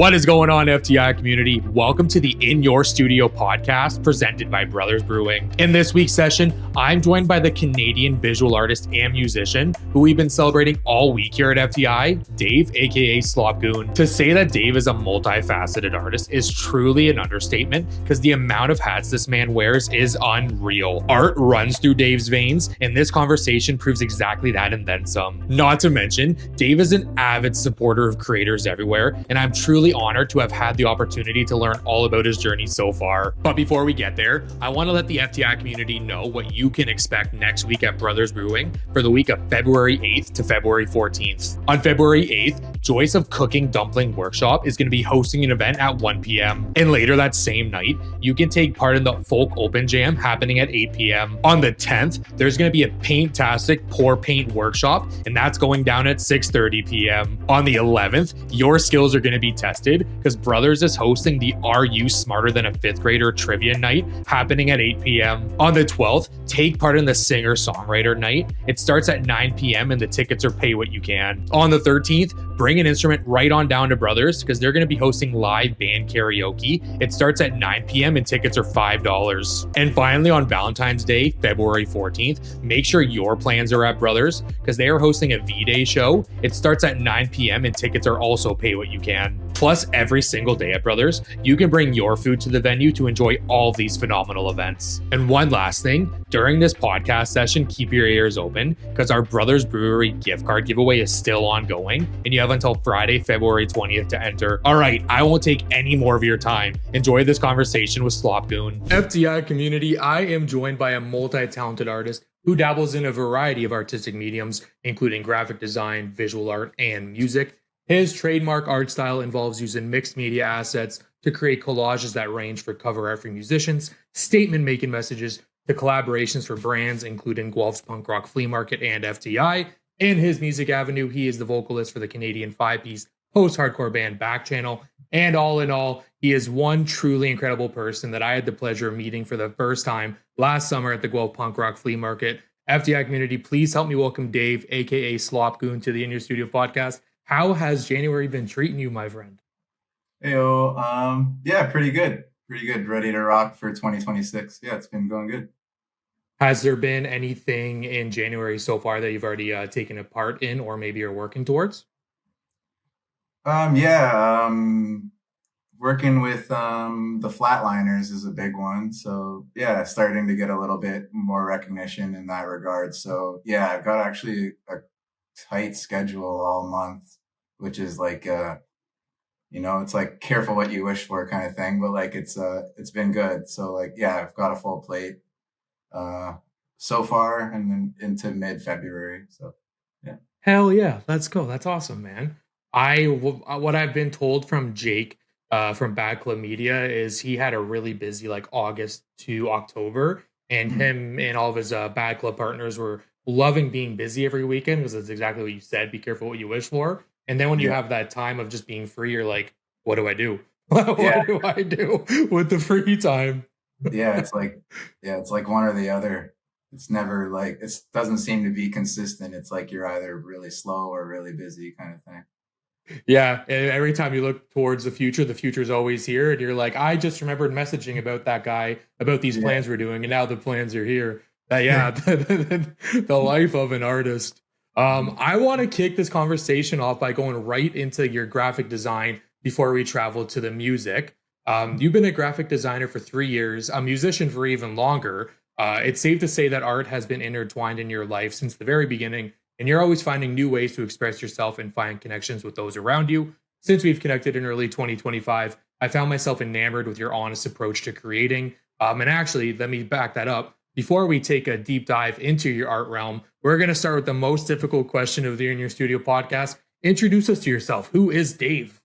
What is going on, FTI community? Welcome to the In Your Studio podcast presented by Brothers Brewing. In this week's session, I'm joined by the Canadian visual artist and musician who we've been celebrating all week here at FTI, Dave, AKA SLOP GOON. To say that Dave is a multifaceted artist is truly an understatement because the amount of hats this man wears is unreal. Art runs through Dave's veins, and this conversation proves exactly that and then some. Not to mention, Dave is an avid supporter of creators everywhere, and I'm truly honored to have had the opportunity to learn all about his journey so far. But before we get there, I want to let the FTI community know what you can expect next week at Brothers Brewing for the week of February 8th to February 14th. On February 8th, Joyce of Cooking Dumpling Workshop is going to be hosting an event at 1 p.m. And later that same night, you can take part in the Folk Open Jam happening at 8 p.m. On the 10th, there's going to be a Paint-tastic Pour Paint workshop, and that's going down at 6:30 p.m. On the 11th, your skills are going to be tested because Brothers is hosting the Are You Smarter Than a Fifth Grader Trivia Night happening at 8 p.m. On the 12th, take part in the Singer-Songwriter Night. It starts at 9 p.m. and the tickets are pay what you can. On the 13th, bring an instrument right on down to Brothers because they're going to be hosting live band karaoke. It starts at 9 p.m. and tickets are $5. And finally, on Valentine's Day, February 14th, make sure your plans are at Brothers because they are hosting a V-Day show. It starts at 9 p.m. and tickets are also pay what you can. Plus, every single day at Brothers, you can bring your food to the venue to enjoy all of these phenomenal events. And one last thing, during this podcast session, keep your ears open because our Brothers Brewery gift card giveaway is still ongoing and you have until Friday, February 20th to enter. All right, I won't take any more of your time. Enjoy this conversation with SLOP GOON. FTI community, I am joined by a multi-talented artist who dabbles in a variety of artistic mediums, including graphic design, visual art, and music. His trademark art style involves using mixed media assets to create collages that range for cover art for musicians, statement-making messages, to collaborations for brands, including Guelph's punk rock flea market and FTI. In his music avenue, he is the vocalist for the Canadian five-piece post-hardcore band BACKCHANNEL. And all in all, he is one truly incredible person that I had the pleasure of meeting for the first time last summer at the Guelph punk rock flea market. FTI community, please help me welcome Dave, aka SLOP GOON, to the In Your Studio podcast. How has January been treating you, my friend? Heyo, yeah, pretty good. Pretty good. Ready to rock for 2026. Yeah, it's been going good. Has there been anything in January so far that you've already taken a part in or maybe are working towards? Yeah, working with the Flatliners is a big one. So yeah, starting to get a little bit more recognition in that regard. So yeah, I've got actually a tight schedule all month, which is like it's like careful what you wish for kind of thing, but like it's been good. So like yeah, I've got a full plate so far and then into mid-February. So yeah. Hell yeah, let's go. That's awesome, man. What I've been told from Jake from Bad Club Media is he had a really busy like August to October, and him and all of his Bad Club partners were loving being busy every weekend because that's exactly what you said. Be careful what you wish for. And then when you have that time of just being free, you're like, what do I do? What do I do with the free time? It's like one or the other. It's never like, it doesn't seem to be consistent. It's like you're either really slow or really busy kind of thing. Yeah, and every time you look towards the future is always here. And you're like, I just remembered messaging about that guy, about these plans we're doing. And now the plans are here. The life of an artist. I want to kick this conversation off by going right into your graphic design before we travel to the music. You've been a graphic designer for 3 years, a musician for even longer. It's safe to say that art has been intertwined in your life since the very beginning, and you're always finding new ways to express yourself and find connections with those around you. Since we've connected in early 2025, I found myself enamored with your honest approach to creating. And actually, let me back that up. Before we take a deep dive into your art realm, we're going to start with the most difficult question of the In Your Studio podcast. Introduce us to yourself. Who is Dave?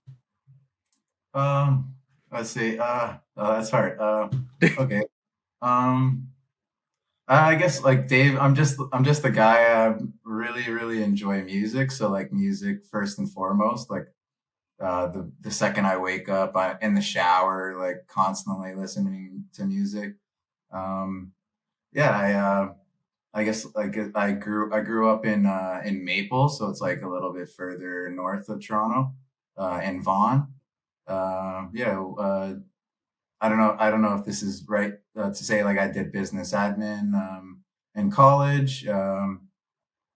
Let's see. That's hard. Okay. I guess like Dave, I'm just a guy. I really enjoy music. So like music first and foremost. Like the second I wake up, in the shower, like constantly listening to music. I guess like I grew up in Maple, so it's like a little bit further north of Toronto, in Vaughan. Yeah, I don't know if this is right to say, like, I did business admin in college.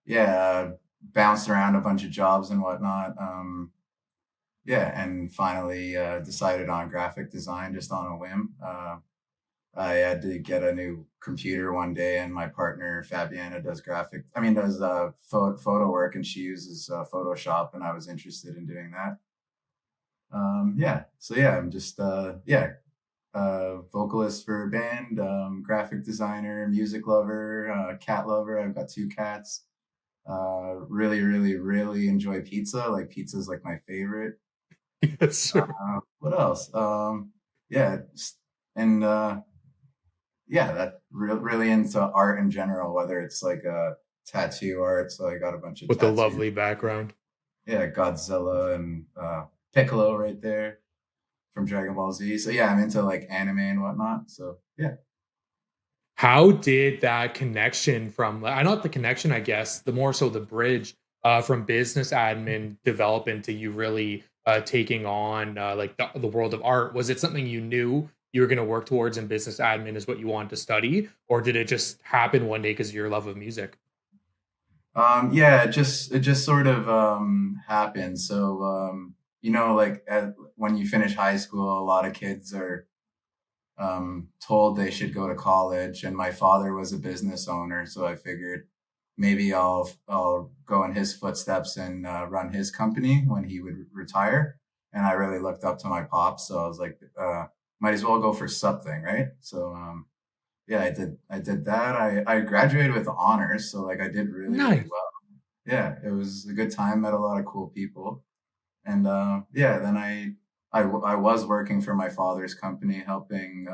Yeah, bounced around a bunch of jobs and whatnot. Yeah, and finally decided on graphic design just on a whim. I had to get a new computer one day, and my partner Fabiana does photo work, and she uses Photoshop, and I was interested in doing that. Yeah, so yeah, I'm just vocalist for a band, graphic designer, music lover, cat lover. I've got two cats. Really, really, really enjoy pizza. Like pizza's like my favorite. Yes, sir. What else? Yeah, and yeah, that really into art in general, whether it's like tattoo art. So I got a bunch of With the tattoos. lovely background. Yeah, Godzilla and Piccolo right there from Dragon Ball Z. So yeah, I'm into like anime and whatnot. So yeah. How did that connection from, I not the connection, I guess, the more so the bridge from business admin develop into you really taking on like the world of art? Was it something you knew you were going to work towards in business admin is what you wanted to study? Or did it just happen one day because of your love of music? Yeah, it just sort of happened. So like when you finish high school, a lot of kids are told they should go to college, and my father was a business owner, so I figured maybe I'll go in his footsteps and run his company when he would retire. And I really looked up to my pops, so I was like, might as well go for something, right? So yeah, I did that. I graduated with honors, so like I did really, really Nice. well. Yeah, it was a good time. Met a lot of cool people, and yeah, then I was working for my father's company, helping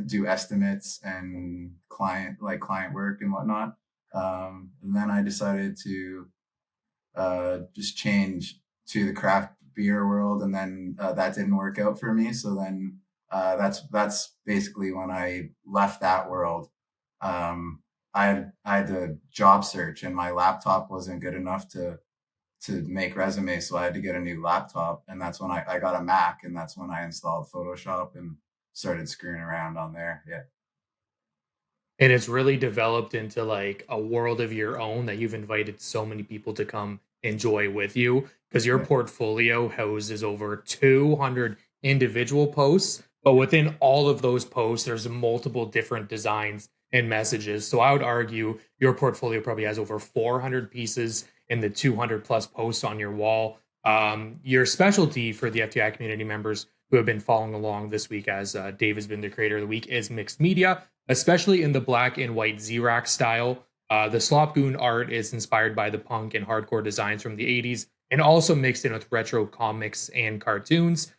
do estimates and client work and whatnot. And then I decided to just change to the craft beer world, and then that didn't work out for me. So then that's basically when I left that world. I had to job search, and my laptop wasn't good enough to make resumes, so I had to get a new laptop, and that's when I got a Mac, and that's when I installed Photoshop and started screwing around on there. Yeah. And it's really developed into like a world of your own that you've invited so many people to come enjoy with you because your Yeah. portfolio houses over 200 individual posts, but within all of those posts there's multiple different designs and messages. So I would argue your portfolio probably has over 400 pieces in the 200 plus posts on your wall. Your specialty for the FTI community members who have been following along this week, as Dave has been the creator of the week, is mixed media, especially in the black and white Xerox style. The Slop Goon art is inspired by the punk and hardcore designs from the 80s and also mixed in with retro comics and cartoons.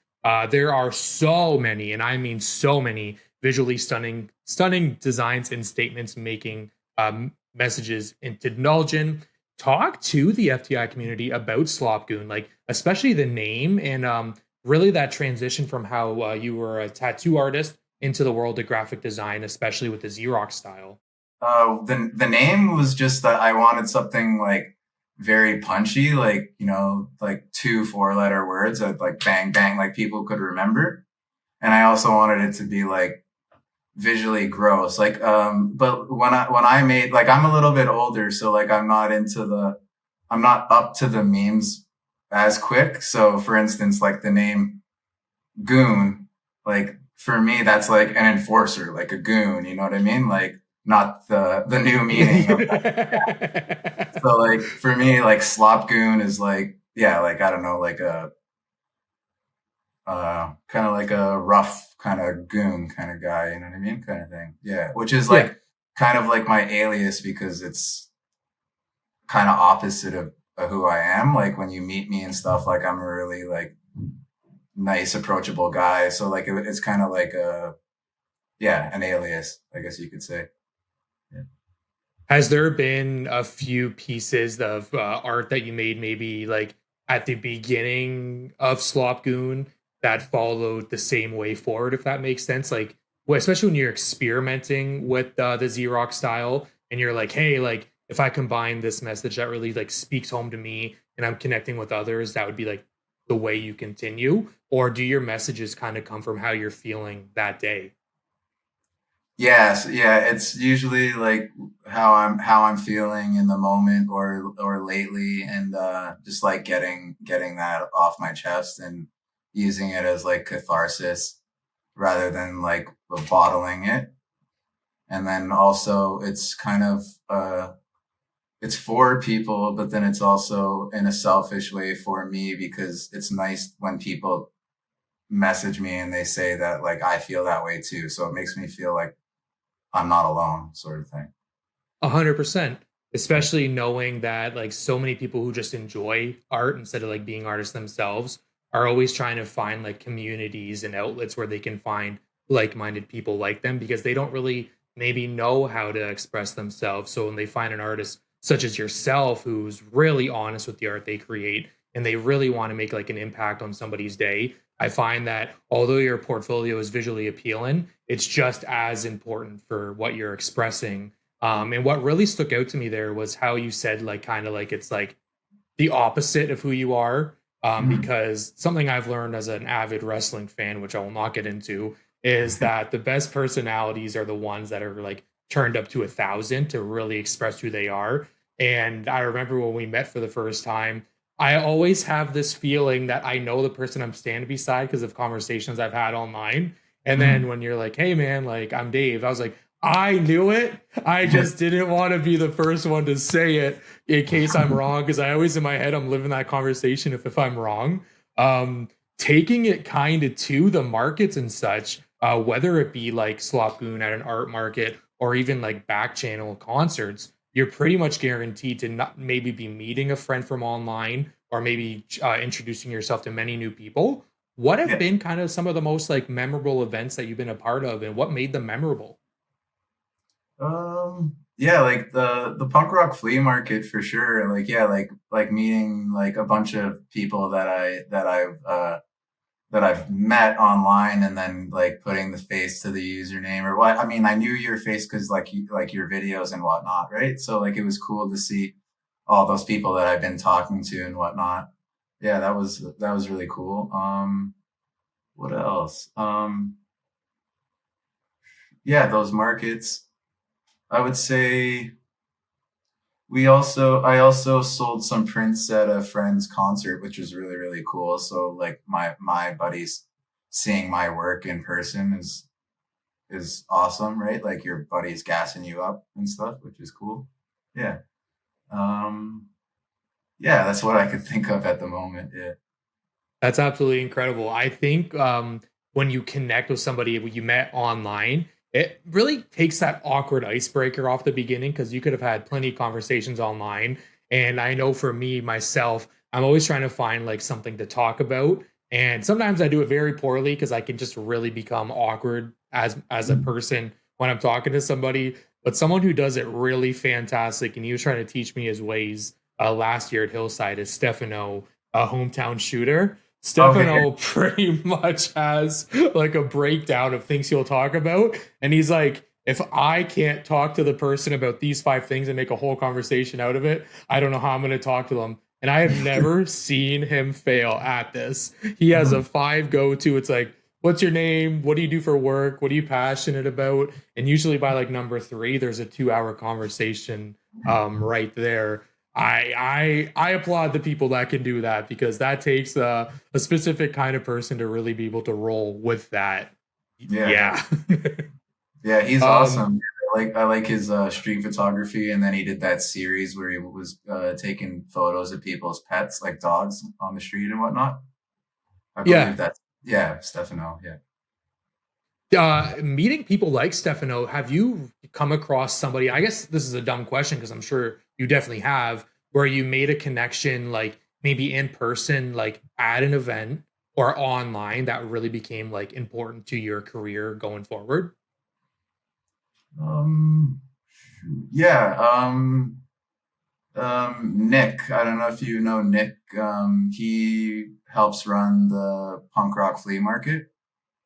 There are so many, and I mean so many, visually stunning designs and statements making messages into Nulgen. Talk to the FTI community about Slop Goon, like especially the name and really that transition from how you were a tattoo artist into the world of graphic design, especially with the Xerox style. The name was just that I wanted something like very punchy, like like 2 4-letter words that like bang bang, like people could remember. And I also wanted it to be like visually gross, like but when I made, like, I'm a little bit older, so like I'm not up to the memes as quick. So for instance, like the name goon, like for me that's like an enforcer, like a goon, you know what I mean? Like not the new meaning of that. So like for me, like slop goon is like, yeah, like I don't know, like a kind of like a rough kind of goon kind of guy, you know what I mean? Kind of thing. Yeah. Which is Yeah. like kind of like my alias, because it's kind of opposite of who I am. Like when you meet me and stuff, like I'm a really like nice, approachable guy. So like it's kind of like yeah, an alias, I guess you could say. Yeah. Has there been a few pieces of art that you made maybe like at the beginning of Slop Goon that followed the same way forward, if that makes sense? Like, well, especially when you're experimenting with the Xerox style and you're like, hey, like if I combine this message that really like speaks home to me and I'm connecting with others, that would be like the way you continue, or do your messages kind of come from how you're feeling that day? Yes, yeah, it's usually like how I'm feeling in the moment or lately, and just like getting that off my chest and using it as like catharsis rather than like bottling it. And then also it's kind of it's for people, but then it's also in a selfish way for me because it's nice when people message me and they say that like I feel that way too. So it makes me feel like I'm not alone, sort of thing. 100%. Yeah. Especially knowing that like so many people who just enjoy art instead of like being artists themselves are always trying to find like communities and outlets where they can find like-minded people like them because they don't really maybe know how to express themselves. So when they find an artist such as yourself who's really honest with the art they create and they really want to make like an impact on somebody's day, I find that although your portfolio is visually appealing, it's just as important for what you're expressing. And what really stuck out to me there was how you said like kind of like it's like the opposite of who you are. Mhm. Because something I've learned as an avid wrestling fan, which I will not get into, is that the best personalities are the ones that are like turned up to 1,000 to really express who they are. And I remember when we met for the first time, I always have this feeling that I know the person I'm standing beside because of conversations I've had online. And then Mhm. when you're like, hey man, like I'm Dave, I was like, I knew it. I just didn't want to be the first one to say it in case I'm wrong, because I always in my head I'm living that conversation if I'm wrong. Um, Taking it kind of to the markets and such, whether it be like Slop Goon at an art market or even like back channel concerts, you're pretty much guaranteed to not maybe be meeting a friend from online or maybe introducing yourself to many new people. What have Yeah. been kind of some of the most like memorable events that you've been a part of, and what made them memorable? Yeah, like the punk rock flea market for sure. Like, yeah, like meeting like a bunch of people that I've met online and then like putting the face to the username or what. I mean, I knew your face because like your videos and whatnot, right? So like it was cool to see all those people that I've been talking to and whatnot. Yeah, that was really cool. What else? Yeah, those markets. I would say I also sold some prints at a friend's concert, which was really, really cool. So like my buddies seeing my work in person is awesome, right? Like your buddies gassing you up and stuff, which is cool. Yeah. Um yeah, that's what I could think of at the moment. Yeah. That's absolutely incredible. I think when you connect with somebody you met online, it really takes that awkward icebreaker off the beginning because you could have had plenty of conversations online. And I know for me, myself, I'm always trying to find like something to talk about. And sometimes I do it very poorly because I can just really become awkward as a Mhm. person when I'm talking to somebody. But someone who does it really fantastic, and he was trying to teach me his ways last year at Hillside is Stefano, a hometown shooter. Okay. Stefano pretty much has like a breakdown of things he'll talk about. And he's like, if I can't talk to the person about these five things and make a whole conversation out of it, I don't know how I'm going to talk to them. And I have never seen him fail at this. He has a five go to. It's like, what's your name? What do you do for work? What are you passionate about? And usually by like number three, there's a 2 hour conversation right there. I applaud the people that can do that because that takes a specific kind of person to really be able to roll with that. Yeah, yeah. Yeah. Yeah, he's um, awesome. I like his street photography, and then he did that series where he was taking photos of people's pets, like dogs, on the street and whatnot. I believe yeah. that. Yeah, Stefano. Yeah. Meeting people like Stefano, have you come across somebody? I guess this is a dumb question because I'm sure you definitely have, where you made a connection, like maybe in person, like at an event or online that really became like important to your career going forward? Um. Yeah. Nick. I don't know if you know Nick. He helps run the punk rock flea market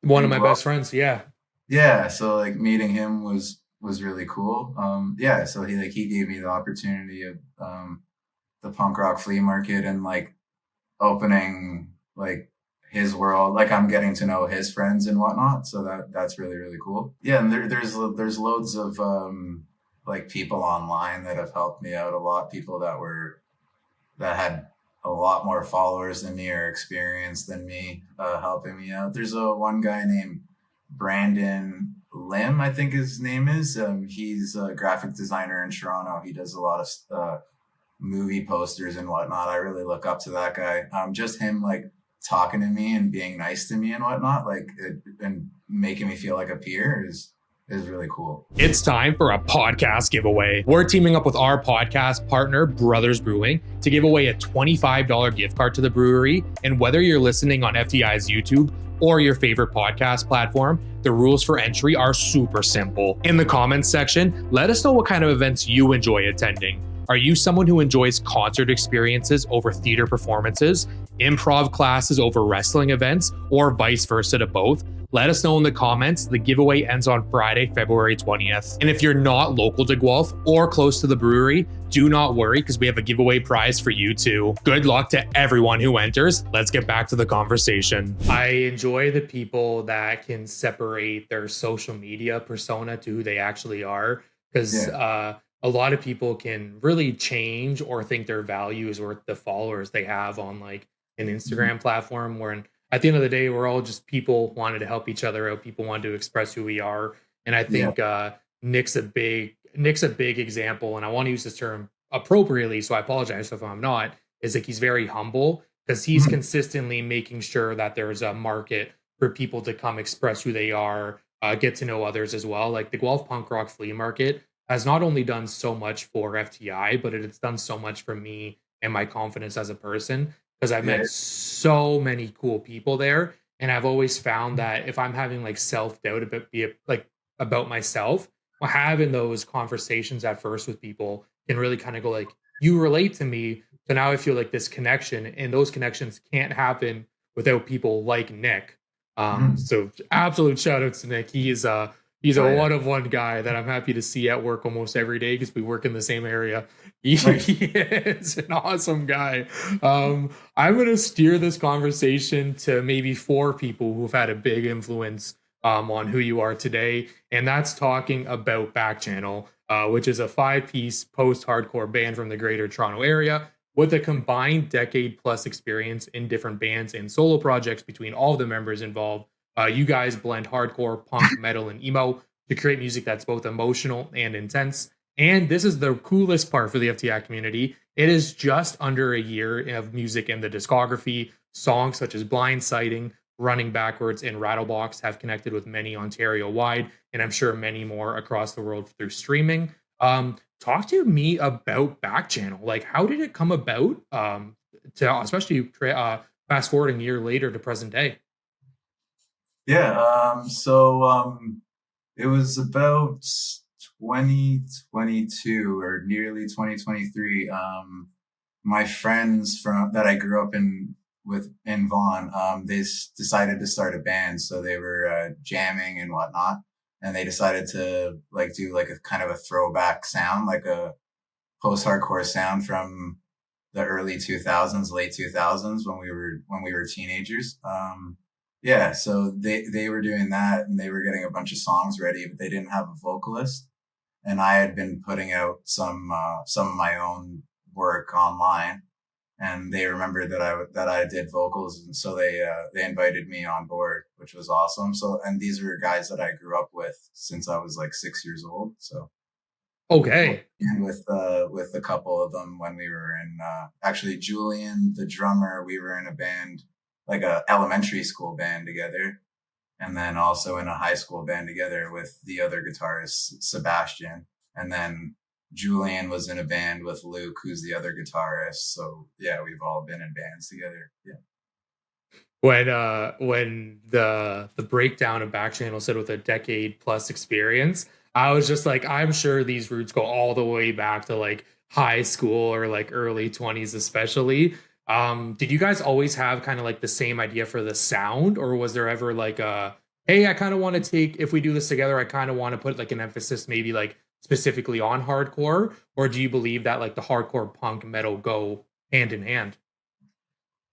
One of in my Guelph. best friends. Yeah. Yeah, so like meeting him was really cool. Yeah, so he gave me the opportunity of the punk rock flea market and like opening like his world. Like I'm getting to know his friends and whatnot. So that's really, really cool. Yeah. And there's loads of, like people online that have helped me out a lot. People that had a lot more followers than me or experience than me, helping me out. There's one guy named Brandon Lim, I think his name is. He's a graphic designer in Toronto. He does a lot of movie posters and whatnot. I really look up to that guy. Just him like talking to me and being nice to me and whatnot, and making me feel like a peer is really cool. It's time for a podcast giveaway. We're teaming up with our podcast partner, Brothers Brewing, to give away a $25 gift card to the brewery. And whether you're listening on FTI's YouTube or your favorite podcast platform, the rules for entry are super simple. In the comments section, let us know what kind of events you enjoy attending. Are you someone who enjoys concert experiences over theater performances, improv classes over wrestling events, or vice versa to both? Let us know in the comments. The giveaway ends on Friday, February 20th. And if you're not local to Guelph or close to the brewery, do not worry because we have a giveaway prize for you too. Good luck to everyone who enters. Let's get back to the conversation. I enjoy the people that can separate their social media persona to who they actually are, because a lot of people can really change or think their value is worth the followers they have on like an Instagram platform, where at the end of the day, we're all just people wanting to help each other out. People want to express who we are. And I think Nick's a big example. And I want to use this term appropriately, so I apologize if I'm not, is like he's very humble because he's consistently making sure that there's a market for people to come express who they are, get to know others as well. Like the Guelph Punk Rock Flea Market has not only done so much for FTI, but it's done so much for me and my confidence as a person, because I've met so many cool people there. And I've always found that if I'm having like self-doubt about myself, having those conversations at first with people can really kind of go like, you relate to me. So now I feel like this connection, and those connections can't happen without people like Nick. So absolute shout outs to Nick. He's a one-of-one guy that I'm happy to see at work almost every day because we work in the same area. He is an awesome guy. I'm going to steer this conversation to maybe 4 people who've had a big influence on who you are today. And that's talking about BACKCHANNEL, which is a 5-piece post-hardcore band from the greater Toronto area with a combined decade-plus experience in different bands and solo projects between all of the members involved. You guys blend hardcore, punk, metal, and emo to create music that's both emotional and intense. And this is the coolest part for the FTI community. It is just under a year of music in the discography. Songs such as Blindsiding, Running Backwards, and Rattlebox have connected with many Ontario-wide, and I'm sure many more across the world through streaming. Talk to me about BACKCHANNEL. Like, how did it come about, to especially fast forwarding a year later to present day? It was about 2022 or nearly 2023. My friends that I grew up in Vaughan, they decided to start a band. So they were jamming and whatnot, and they decided to like do like a kind of a throwback sound, like a post-hardcore sound from the early 2000s, late 2000s when we were teenagers. So they were doing that, and they were getting a bunch of songs ready, but they didn't have a vocalist. And I had been putting out some of my own work online, and they remembered that I did vocals, and so they invited me on board, which was awesome. So, and these were guys that I grew up with since I was like 6 years old. So, okay, and with a couple of them when we were in actually Julian, the drummer, we were in a band, like a elementary school band together, and then also in a high school band together with the other guitarist, Sebastian. And then Julian was in a band with Luke, who's the other guitarist. So yeah, we've all been in bands together. Yeah. When the breakdown of BACKCHANNEL said with a decade plus experience, I was just like, I'm sure these roots go all the way back to like high school or like early 20s especially. Did you guys always have kind of like the same idea for the sound, or was there ever like a, hey, I kind of want to take, if we do this together, I kind of want to put like an emphasis maybe like specifically on hardcore? Or do you believe that like the hardcore punk metal go hand in hand?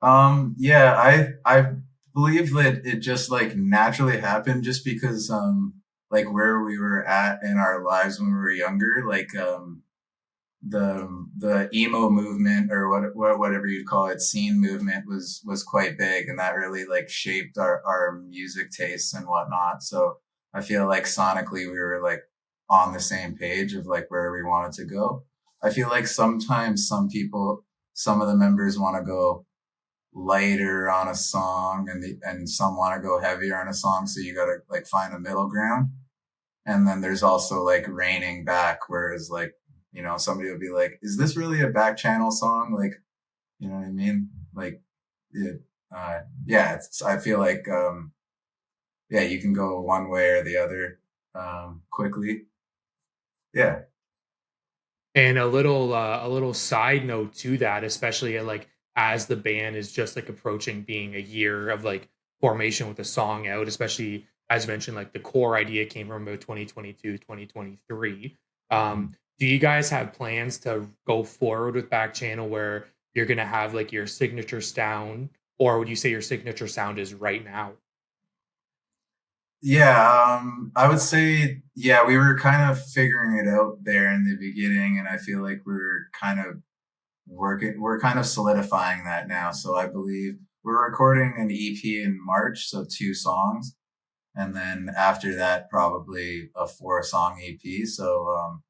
Yeah, I believe that it just like naturally happened just because like where we were at in our lives when we were younger, like the emo movement or whatever you'd call it, scene movement was quite big, and that really like shaped our music tastes and whatnot. So I feel like sonically we were like on the same page of like where we wanted to go. I feel like sometimes some of the members want to go lighter on a song and some want to go heavier on a song, so you got to like find a middle ground. And then there's also like reining back, whereas like, somebody would be like, is this really a back channel song? Like, you know what I mean? Like, it, yeah, I feel like, yeah, you can go one way or the other, quickly. Yeah. And a little side note to that, especially like as the band is just like approaching being a year of like formation with a song out, especially as mentioned, like the core idea came from about 2022, 2023. Mm-hmm. Do you guys have plans to go forward with back channel where you're gonna have like your signature sound, or would you say your signature sound is right now? Yeah, I would say, yeah, we were kind of figuring it out there in the beginning, and I feel like we're kind of solidifying that now. So I believe we're recording an EP in March, so 2 songs, and then after that, probably a 4 song EP. So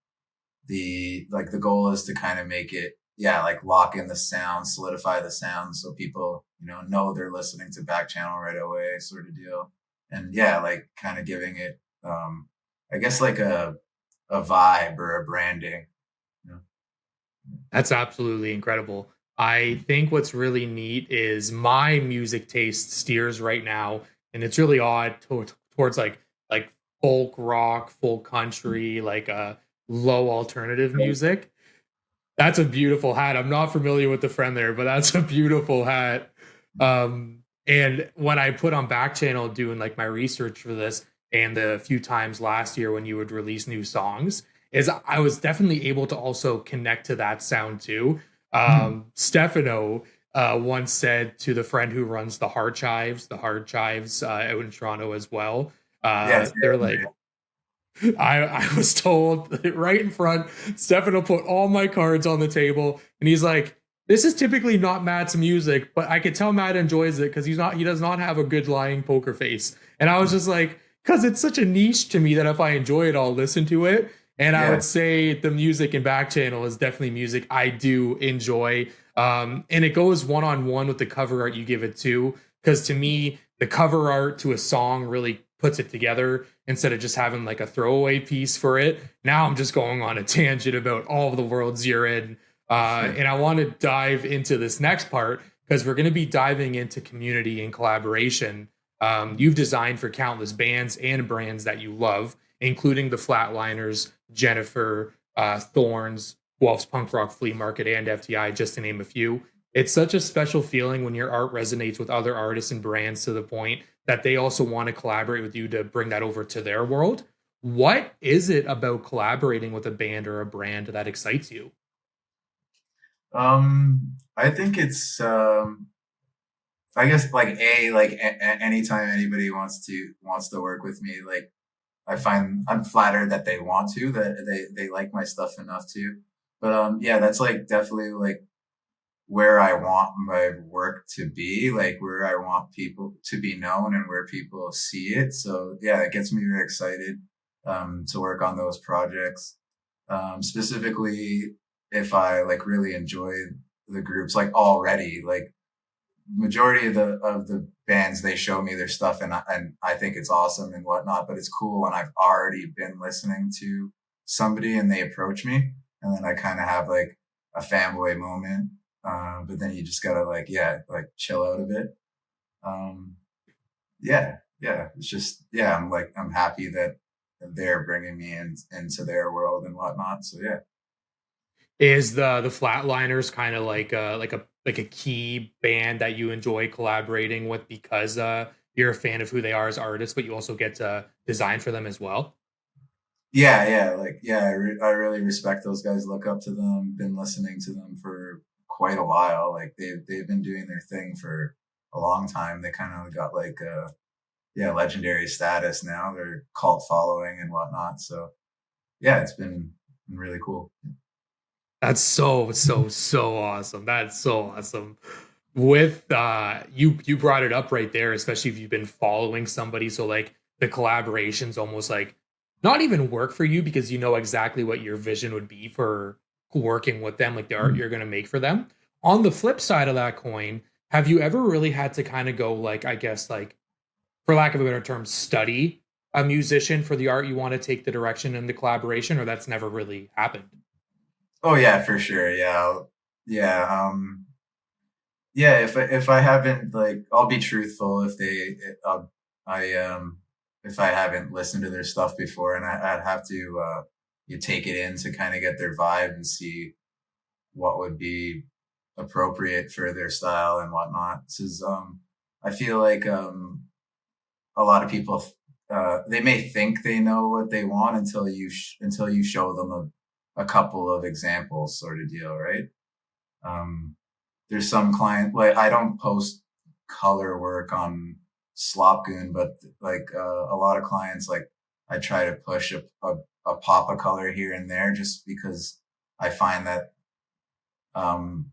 the goal is to kind of make it, yeah, like lock in the sound, solidify the sound, so people know they're listening to back channel right away, sort of deal. And yeah, like kind of giving it, I guess like a vibe or a branding. You know? That's absolutely incredible. I think what's really neat is my music taste steers right now, and it's really odd towards like folk rock, folk country, like low alternative music. That's a beautiful hat. I'm not familiar with the friend there, but that's a beautiful hat. And when I put on back channel doing like my research for this and the few times last year when you would release new songs, is I was definitely able to also connect to that sound too. Stefano once said to the friend who runs the Hard Chives out in Toronto as well. Yeah, They're like, I was told right in front, Stefano put all my cards on the table, and he's like, "This is typically not Matt's music, but I could tell Matt enjoys it because he does not have a good lying poker face." And I was just like, "Because it's such a niche to me that if I enjoy it, I'll listen to it." And I yeah, would say the music in back channel is definitely music I do enjoy, and it goes one on one with the cover art you give it to. Because to me, the cover art to a song really puts it together instead of just having like a throwaway piece for it. Now I'm just going on a tangent about all of the worlds you're in. And I want to dive into this next part because we're going to be diving into community and collaboration. You've designed for countless bands and brands that you love, including the Flatliners, Jennifer, Thorns, Guelph's Punk Rock Flea Market, and FTI, just to name a few. It's such a special feeling when your art resonates with other artists and brands to the point that they also want to collaborate with you to bring that over to their world. What is it about collaborating with a band or a brand that excites you? I think it's, I guess like anytime anybody wants to work with me, like I'm flattered that they want to, that they like my stuff enough to. But yeah, that's like definitely like where I want my work to be, like where I want people to be known and where people see it. So yeah, it gets me very excited to work on those projects. Specifically, if I like really enjoy the groups, like already, like majority of the bands, they show me their stuff, and I think it's awesome and whatnot. But it's cool when I've already been listening to somebody and they approach me, and then I kind of have like a fanboy moment. But then you just gotta like, yeah, like chill out a bit. Um, yeah, yeah. It's just, yeah. I'm happy that they're bringing me into their world and whatnot. So yeah. Is the Flatliners kind of like a key band that you enjoy collaborating with because you're a fan of who they are as artists, but you also get to design for them as well? Yeah, yeah, like yeah, I really respect those guys. Look up to them. Been listening to them for quite a while. Like they've been doing their thing for a long time. They kind of got like legendary status now. They're cult following and whatnot. So yeah, it's been really cool. That's so awesome. That's so awesome. With you brought it up right there, especially if you've been following somebody. So like the collaborations almost like not even work for you because you know exactly what your vision would be for working with them, like the art you're gonna make for them. On the flip side of that coin, have you ever really had to kind of go like, I guess like for lack of a better term, study a musician for the art you want to take the direction and the collaboration, or that's never really happened? Oh yeah, for sure. Yeah. Yeah. Yeah, if I haven't like, I'll be truthful I if I haven't listened to their stuff before, and I'd have to you take it in to kind of get their vibe and see what would be appropriate for their style and whatnot. This is I feel like a lot of people they may think they know what they want until you show them a couple of examples, sort of deal, right? Um, there's some client like I don't post color work on Slop Goon, but like a lot of clients like I try to push a pop of color here and there just because I find that um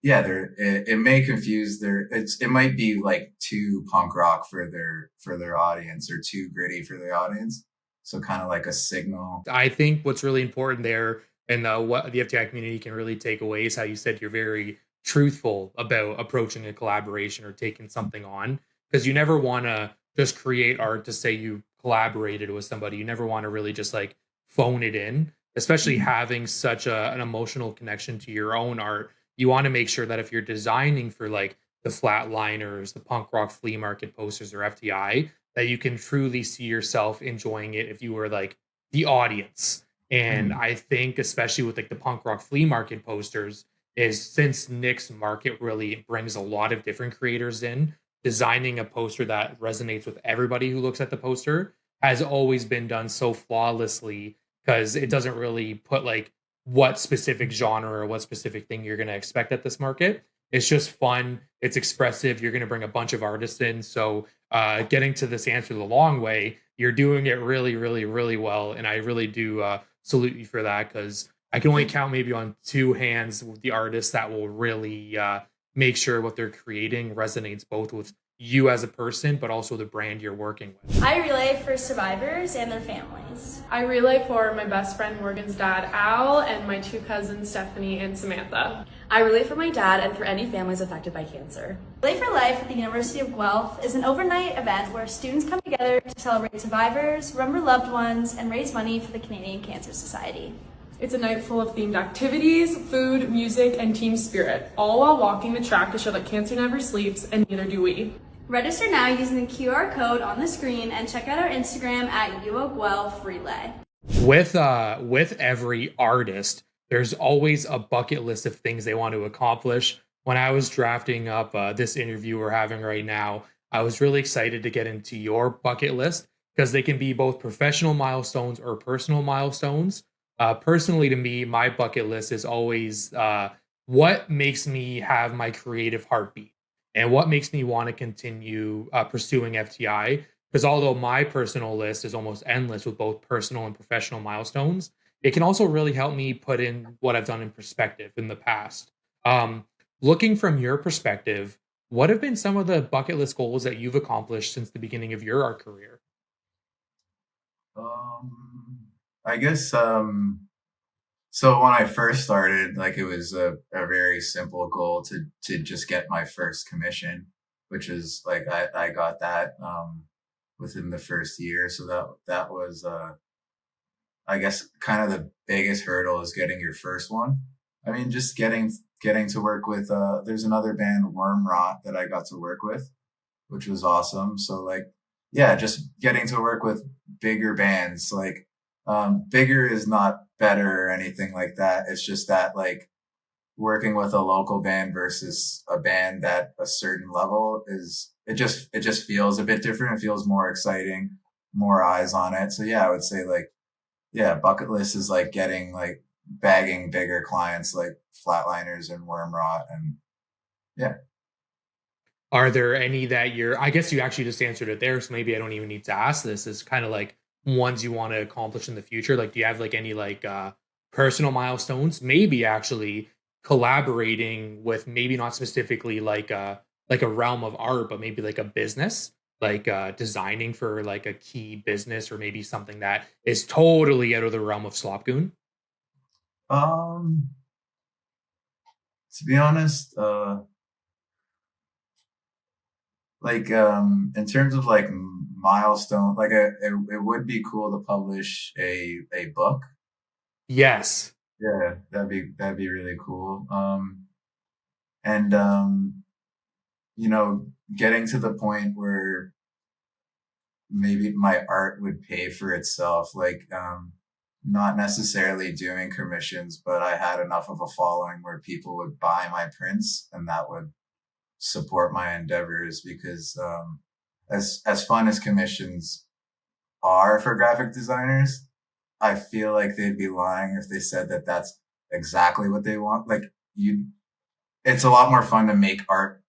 yeah it may confuse it might be like too punk rock for their audience or too gritty for their audience, so kind of like a signal. I think what's really important there and what the FTI community can really take away is how you said you're very truthful about approaching a collaboration or taking something on because you never want to just create art to say you collaborated with somebody. You never want to really just like phone it in, especially having such an emotional connection to your own art. You want to make sure that if you're designing for like the flatliners, the punk rock flea market posters or FTI, that you can truly see yourself enjoying it if you were like the audience. And Mhm. I think, especially with like the punk rock flea market posters, is since Nick's market really brings a lot of different creators in, designing a poster that resonates with everybody who looks at the poster has always been done so flawlessly because it doesn't really put like what specific genre or what specific thing you're going to expect at this market. It's just fun. It's expressive. You're going to bring a bunch of artists in. So getting to this answer the long way, you're doing it really, really, really well. And I really do salute you for that because I can only count maybe on two hands with the artists that will really make sure what they're creating resonates both with you as a person, but also the brand you're working with. I relay for survivors and their families. I relay for my best friend Morgan's dad, Al, and my two cousins, Stephanie and Samantha. I relay for my dad and for any families affected by cancer. Relay for Life at the University of Guelph is an overnight event where students come together to celebrate survivors, remember loved ones, and raise money for the Canadian Cancer Society. It's a night full of themed activities, food, music, and team spirit, all while walking the track to show that cancer never sleeps, and neither do we. Register now using the QR code on the screen and check out our Instagram at UO Guelph Relay. With every artist, there's always a bucket list of things they want to accomplish. When I was drafting up this interview we're having right now, I was really excited to get into your bucket list because they can be both professional milestones or personal milestones. Personally, to me, my bucket list is always what makes me have my creative heartbeat and what makes me want to continue pursuing FTI. Because although my personal list is almost endless with both personal and professional milestones, it can also really help me put in what I've done in perspective in the past. Um, Looking from your perspective, what have been some of the bucket list goals that you've accomplished since the beginning of your art career? I guess so when I first started, like it was a very simple goal to just get my first commission, which is like I got that within the first year. So that was I guess kind of the biggest hurdle is getting your first one. I mean, just getting to work with there's another band, Wormrot, that I got to work with, which was awesome. So like yeah, just getting to work with bigger bands. Like bigger is not better or anything like that. It's just that like working with a local band versus a band at a certain level is it just feels a bit different. It feels more exciting, more eyes on it. So yeah, I would say like yeah, bucket list is like getting like bagging bigger clients like Flatliners and Wormrot, and yeah. Are there any that I guess you actually just answered it there, so maybe I don't even need to ask this. Is kind of like ones you want to accomplish in the future? Like, do you have like any like personal milestones? Maybe actually collaborating with maybe not specifically like a realm of art, but maybe like a business, like designing for like a key business or maybe something that is totally out of the realm of Slop Goon? Um, to be honest, like in terms of like milestone, like it would be cool to publish a book. Yes. Yeah, that'd be really cool. And you know, getting to the point where maybe my art would pay for itself, like not necessarily doing commissions, but I had enough of a following where people would buy my prints and that would support my endeavors, because as fun as commissions are for graphic designers, I feel like they'd be lying if they said that that's exactly what they want. Like it's a lot more fun to make art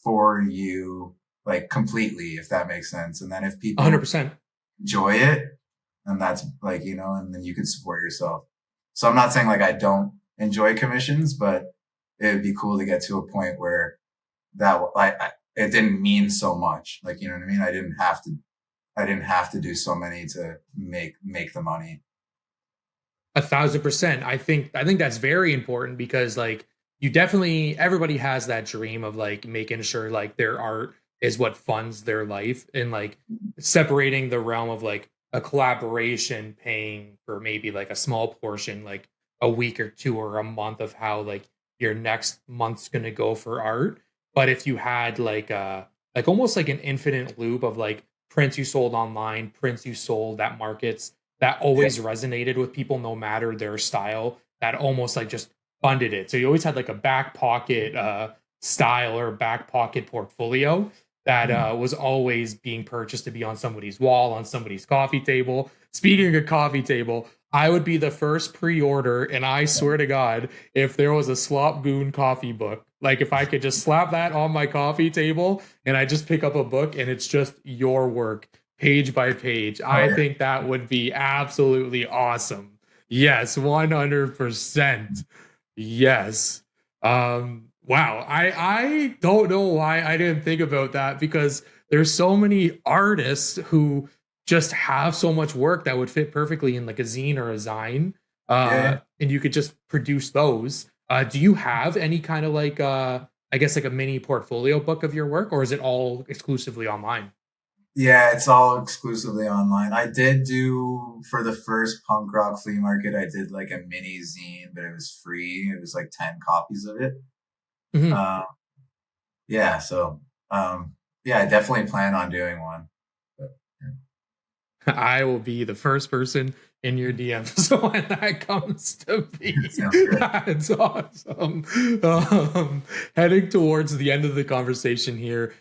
for you, like completely, if that makes sense. And then if people 100%. enjoy it, and that's like, you know, and then you can support yourself. So I'm not saying like I don't enjoy commissions, but it would be cool to get to a point where it didn't mean so much. Like, you know what I mean? I didn't have to do so many to make the money. 1,000%. I think that's very important because like you definitely everybody has that dream of like making sure like their art is what funds their life, and like separating the realm of like a collaboration paying for maybe like a small portion, like a week or two or a month of how like your next month's gonna go for art. But if you had like almost like an infinite loop of like prints you sold online, prints you sold at markets that always resonated with people no matter their style, that almost like just funded it. So you always had like a back pocket style or back pocket portfolio that was always being purchased to be on somebody's wall, on somebody's coffee table. Speaking of coffee table, I would be the first pre-order, and I swear to God, if there was a Slop Goon coffee book, like if I could just slap that on my coffee table and I just pick up a book and it's just your work, page by page, I think that would be absolutely awesome. Yes, 100%. Yes. Wow. I don't know why I didn't think about that, because there's so many artists who just have so much work that would fit perfectly in like a zine or a zine. And you could just produce those. Do you have any kind of like I guess like a mini portfolio book of your work, or is it all exclusively online? Yeah, it's all exclusively online. I did do, for the first punk rock flea market, I did like a mini zine, but it was free. It was like 10 copies of it. Mhm. Yeah, so yeah, I definitely plan on doing one. But, I will be the first person in your DMs when that comes to be. Sounds good. That's awesome. Heading towards the end of the conversation here,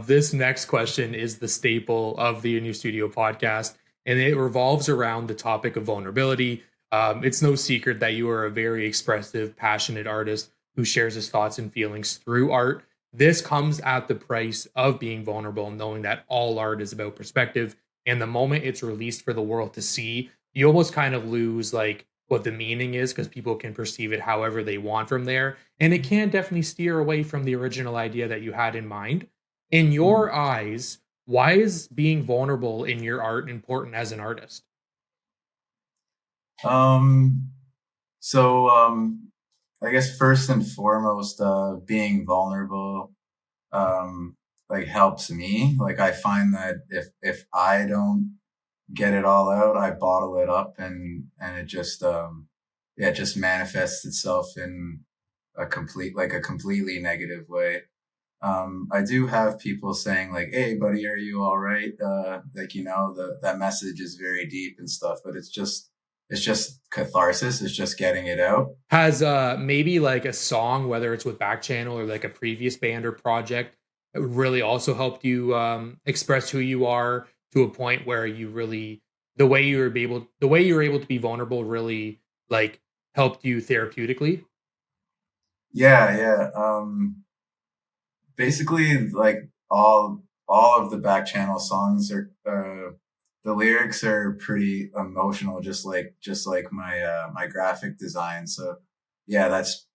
this next question is the staple of the In Your Studio podcast, and it revolves around the topic of vulnerability. It's no secret that you are a very expressive, passionate artist who shares his thoughts and feelings through art. This comes at the price of being vulnerable, knowing that all art is about perspective. And the moment it's released for the world to see, you almost kind of lose like what the meaning is, because people can perceive it however they want from there. And it can definitely steer away from the original idea that you had in mind. In your eyes, why is being vulnerable in your art important as an artist? So I guess first and foremost, being vulnerable like helps me. Like I find that if I don't get it all out, I bottle it up, and it just yeah, it just manifests itself in a completely negative way. I do have people saying like, "Hey, buddy, are you all right?" Like, you know, that message is very deep and stuff, but it's just catharsis. It's just getting it out. Has maybe like a song, whether it's with BACKCHANNEL or like a previous band or project, really also helped you express who you are to a point where you really, the way you were able to be vulnerable really like helped you therapeutically? Yeah. Basically, like all of the back channel songs are the lyrics are pretty emotional, just like my graphic design. So yeah, that's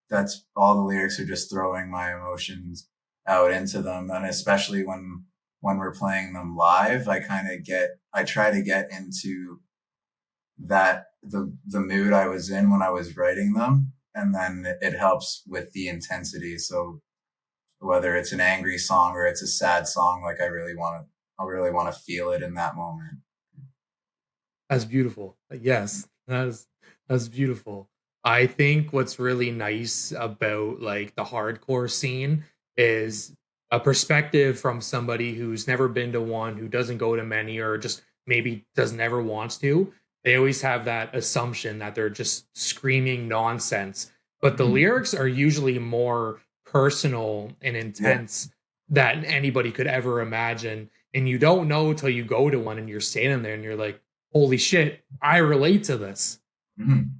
all the lyrics are just throwing my emotions out into them, and especially when we're playing them live, I try to get into the mood I was in when I was writing them, and then it helps with the intensity. So whether it's an angry song or it's a sad song, like I really want to feel it in that moment. That's beautiful. Yes, that's beautiful. I think what's really nice about like the hardcore scene is a perspective from somebody who's never been to one, who doesn't go to many, or just maybe doesn't ever wants to. They always have that assumption that they're just screaming nonsense, but the Mhm. lyrics are usually more personal and Yeah. intense than anybody could ever imagine. And you don't know till you go to one and you're standing there and you're like, holy shit, I relate to this. Mhm.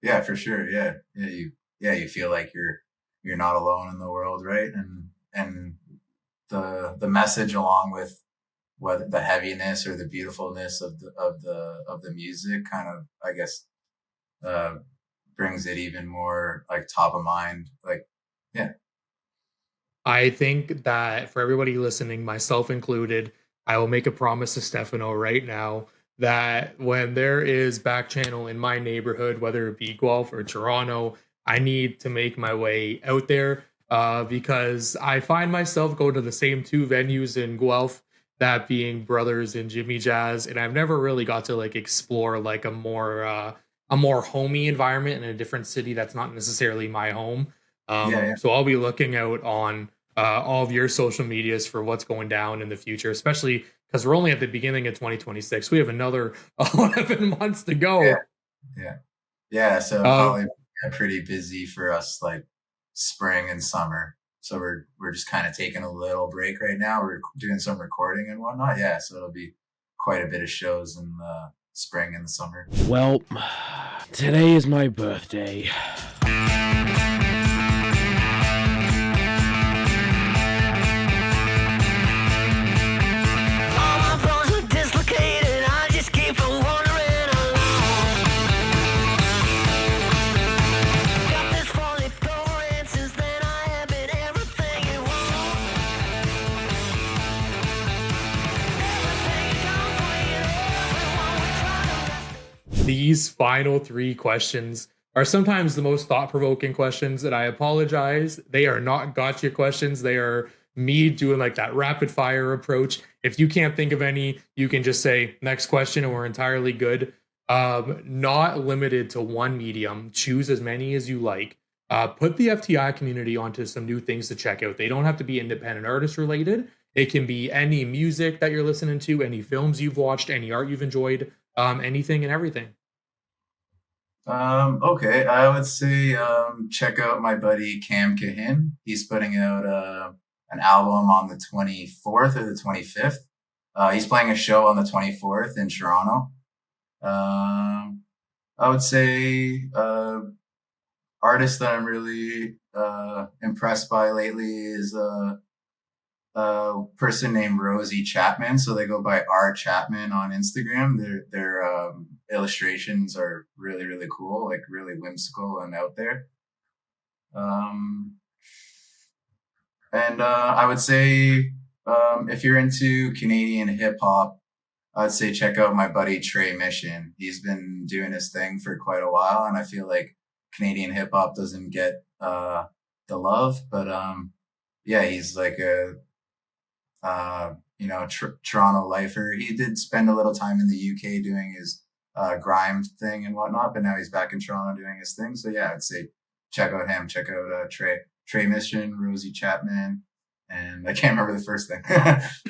Yeah, for sure. Yeah, you feel like you're not alone in the world, right? And the message, along with what the heaviness or the beautifulness of the music, kind of, I guess, uh brings it even more like top of mind. Like, yeah. I think that for everybody listening, myself included, I will make a promise to Stefano right now that when there is back channel in my neighborhood, whether it be Guelph or Toronto, I need to make my way out there because I find myself going to the same two venues in Guelph, that being Brothers and Jimmy Jazz, and I've never really got to like explore like a more homey environment in a different city that's not necessarily my home. Yeah, So I'll be looking out on all of your social medias for what's going down in the future, especially because we're only at the beginning of 2026. We have another 11 months to yeah, go. yeah. Yeah, so it'll Uh, probably be pretty busy for us, like spring and summer. So we're just kind of taking a little break right now. We're doing some recording and whatnot. Yeah, so it'll be quite a bit of shows in the spring and the summer. Well, today is my birthday. All my bones are dislocated, I just keep on wandering along. Got this falling over, and since then I have been everything you want. Everything complete, everyone we're trying to these final three questions are sometimes the most thought-provoking questions, and I apologize. They are not gotcha questions. They are me doing like that rapid fire approach. If you can't think of any, you can just say next question and we're entirely good. Not limited to one medium. Choose as many as you like. Put the FTI community onto some new things to check out. They don't have to be independent artist related. It can be any music that you're listening to, any films you've watched, any art you've enjoyed, anything and everything. Okay, I would say check out my buddy Cam Cahin. He's putting out an album on the 24th or the 25th. He's playing a show on the 24th in Toronto. I would say artist that I'm really impressed by lately is a person named Rosie Chapman. So they go by R Chapman on Instagram. Their illustrations are really, really cool, like really whimsical and out there. And I would say if you're into Canadian hip hop, I'd say check out my buddy Trey Mission. He's been doing his thing for quite a while, and I feel like Canadian hip hop doesn't get the love, but yeah, he's like a Toronto lifer. He did spend a little time in the UK doing his grime thing and whatnot, but now he's back in Toronto doing his thing. So yeah, I'd say check out him. Check out Trey Mission, Rosie Chapman, and I can't remember the first thing.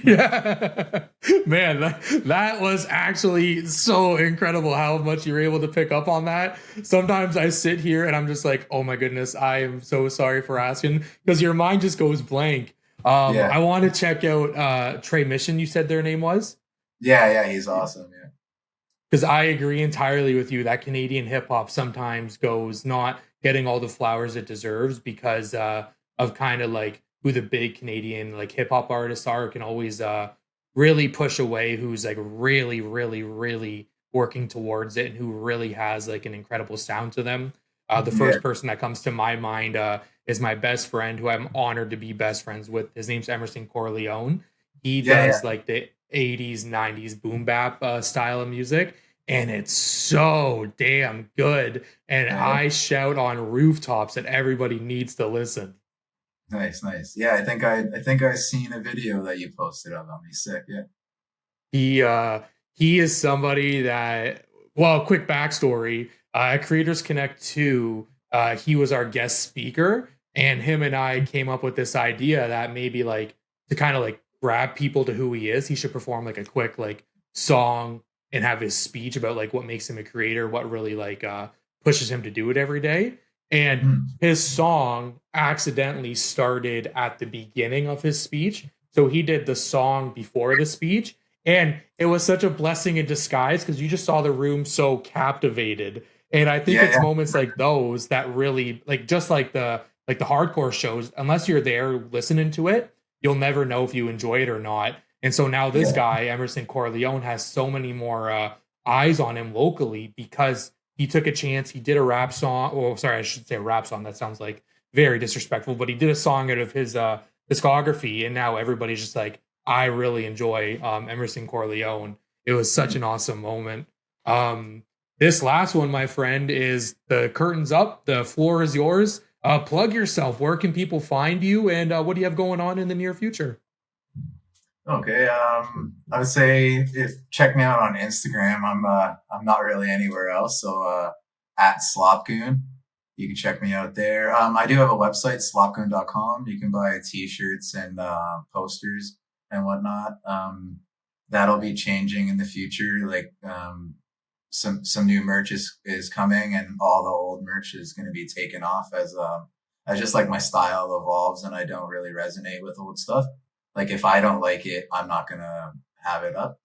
Yeah, man, that was actually so incredible how much you were able to pick up on that. Sometimes I sit here and I'm just like, oh my goodness, I am so sorry for asking, because your mind just goes blank. Yeah. I want to check out Trey Mission. You said their name was? Yeah, he's awesome. Yeah. Because I agree entirely with you that Canadian hip hop sometimes goes not getting all the flowers it deserves because of kind of like who the big Canadian like hip hop artists are. It can always really push away who's like really, really, really working towards it and who really has like an incredible sound to them. The Yeah. first person that comes to my mind is my best friend, who I'm honored to be best friends with. His name's Emerson Corleone. He Yeah, does like the 80s, 90s boom bap style of music, and it's so damn good. And yeah. I shout on rooftops that everybody needs to listen. Nice, nice. Yeah, I think I seen a video that you posted of him. He's sick. Yeah. He is somebody that, well, quick backstory. At Creators Connect 2, he was our guest speaker, and him and I came up with this idea that maybe like to kind of like grab people to who he is, he should perform like a quick like song and have his speech about like what makes him a creator, what really like pushes him to do it every day. And Mhm. his song accidentally started at the beginning of his speech. So he did the song before the speech. And it was such a blessing in disguise because you just saw the room so captivated. And I think Yeah, it's yeah. moments like those that really like just like the hardcore shows, unless you're there listening to it, you'll never know if you enjoy it or not. And so now this Yeah. guy, Emerson Corleone, has so many more eyes on him locally because he took a chance. He did a rap song. Oh, sorry, I should say a rap song. That sounds like very disrespectful, but he did a song out of his discography, and now everybody's just like, I really enjoy Emerson Corleone. It was such an awesome moment. This last one, my friend, is the curtains up. The floor is yours. Plug yourself. Where can people find you, and what do you have going on in the near future? Okay. I would say if check me out on Instagram. I'm not really anywhere else. So at Slop Goon. You can check me out there. I do have a website, slopgoon.com. You can buy t-shirts and posters and whatnot. That'll be changing in the future. Like some new merch is coming, and all the old merch is going to be taken off as just like my style evolves, and I don't really resonate with old stuff. Like if I don't like it, I'm not gonna have it up.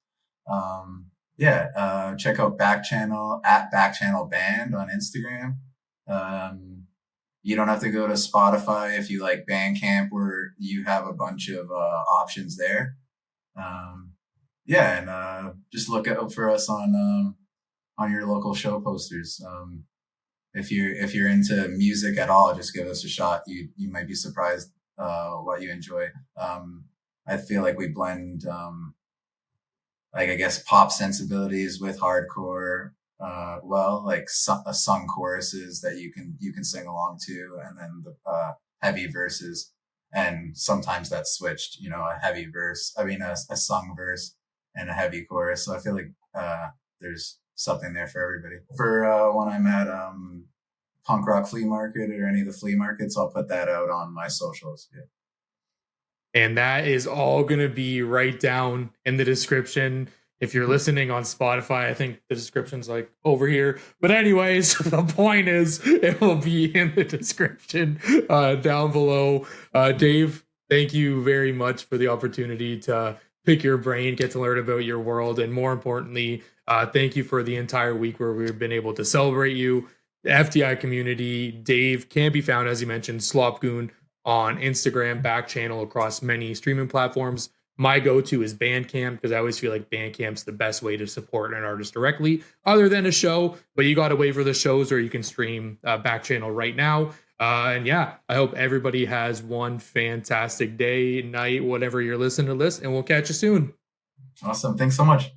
Check out Backchannel at Backchannel Band on Instagram. You don't have to go to Spotify if you like Bandcamp, where you have a bunch of options there. Just look out for us on your local show posters. If you're into music at all, just give us a shot. You might be surprised what you enjoy. I feel like we blend like I guess pop sensibilities with hardcore like sung choruses that you can sing along to, and then the heavy verses, and sometimes that's switched, a heavy verse, a sung verse and a heavy chorus. So I feel like there's something there for everybody. For when I'm at Punk Rock Flea Market or any of the flea markets, I'll put that out on my socials. Yeah. And that is all going to be right down in the description. If you're listening on Spotify, I think the description's like over here. But anyways, the point is it will be in the description down below. Dave, thank you very much for the opportunity to pick your brain, get to learn about your world. And more importantly, thank you for the entire week where we've been able to celebrate you. The FTI community. Dave can be found, as you mentioned, Slop Goon on Instagram, back channel across many streaming platforms. My go-to is Bandcamp because I always feel like Bandcamp's the best way to support an artist directly, other than a show. But you got to wait for the shows, or you can stream back channel right now. I hope everybody has one fantastic day, night, whatever you're listening to this, and we'll catch you soon. Awesome. Thanks so much.